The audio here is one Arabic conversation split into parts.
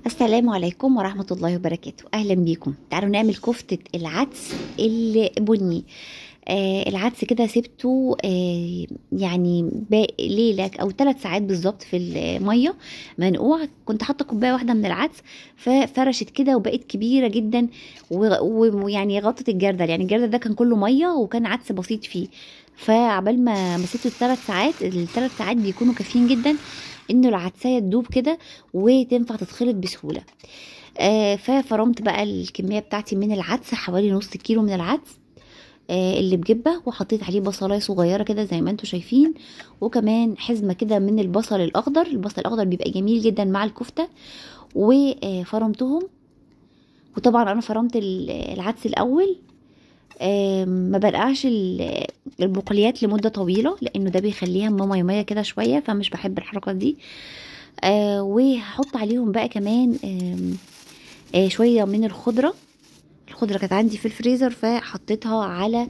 السلام عليكم ورحمة الله وبركاته. أهلا بيكم. تعالوا نعمل كفتة العدس البني. العدس كده سبته يعني ليلة أو 3 ساعات بالظبط في المية منقوع. كنت حاطة كوباية واحدة من العدس ففرشت كده وبقت كبيرة جدا، ويعني غطت الجردل. يعني الجردل ده كان كله مية وكان عدس بسيط فيه. فعبال ما سبته ال3 ساعات بيكونوا كافيين جدا انه العدسية تدوب كده وتنفع تتخلط بسهولة. ففرمت بقى الكمية بتاعتي من العدس، حوالي نص كيلو من العدس اللي بجبة، وحطيت عليه بصلاية صغيرة كده زي ما انتوا شايفين، وكمان حزمة كده من البصل الأخضر. البصل الأخضر بيبقى جميل جدا مع الكفتة. وفرمتهم. وطبعا أنا فرمت العدس الأول. ما برقعش البقوليات لمدة طويلة لأنه ده بيخليها مية مية كده شوية، فمش بحب الحركة دي. وهحط عليهم بقى كمان شوية من الخضرة. الخضرة كانت عندي في الفريزر فحطيتها على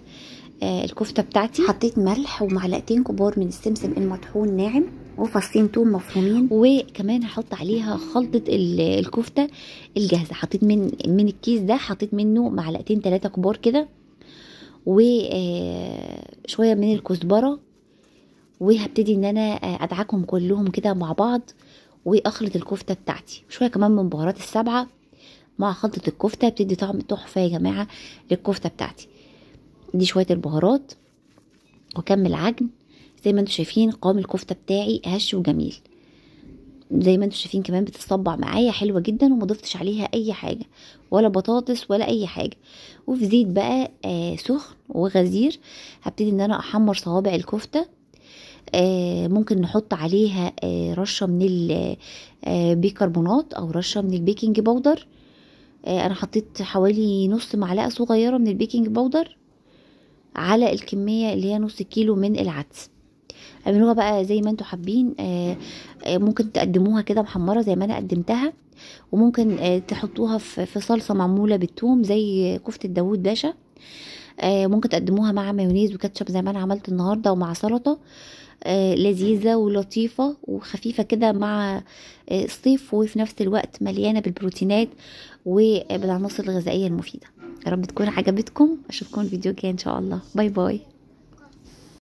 الكفتة بتاعتي. حطيت ملح ومعلقتين كبار من السمسم المطحون ناعم وفصين توم مفرومين، وكمان هحط عليها خلطة الكفتة الجاهزة. حطيت من الكيس ده، حطيت منه معلقتين 3 كبار كده، وشوية من الكزبرة. وهبتدي ان انا ادعكهم كلهم كده مع بعض واخلط الكفتة بتاعتي. شوية كمان من بهارات السبعة مع خلطة الكفتة بتدي طعم تحفة يا جماعة للكفتة بتاعتي. دي شوية البهارات واكمل عجن. زي ما انتوا شايفين قوام الكفتة بتاعي هش وجميل. زي ما انتوا شايفين كمان بتتصبع معايا حلوة جدا، وما ضفتش عليها اي حاجة ولا بطاطس ولا اي حاجة. وفي زيت بقى سخن وغزير هبتدي ان انا احمر صوابع الكفتة. ممكن نحط عليها رشة من البيكربونات او رشة من البيكنج باودر. انا حطيت حوالي نص معلقة صغيرة من البيكنج باودر على الكمية اللي هي نص كيلو من العدس. اعملوها بقى زي ما انتوا حابين. ممكن تقدموها كده محمرة زي ما انا قدمتها، وممكن تحطوها في صلصة معمولة بالثوم زي كفتة داوود باشا. ممكن تقدموها مع مايونيز وكاتشب زي ما انا عملت النهارده، ومع سلطة لذيذة ولطيفة وخفيفة كده مع الصيف، وفي نفس الوقت مليانة بالبروتينات وبالعناصر الغذائية المفيدة. يا رب تكون عجبتكم. اشوفكم الفيديو الجاي ان شاء الله. باي باي.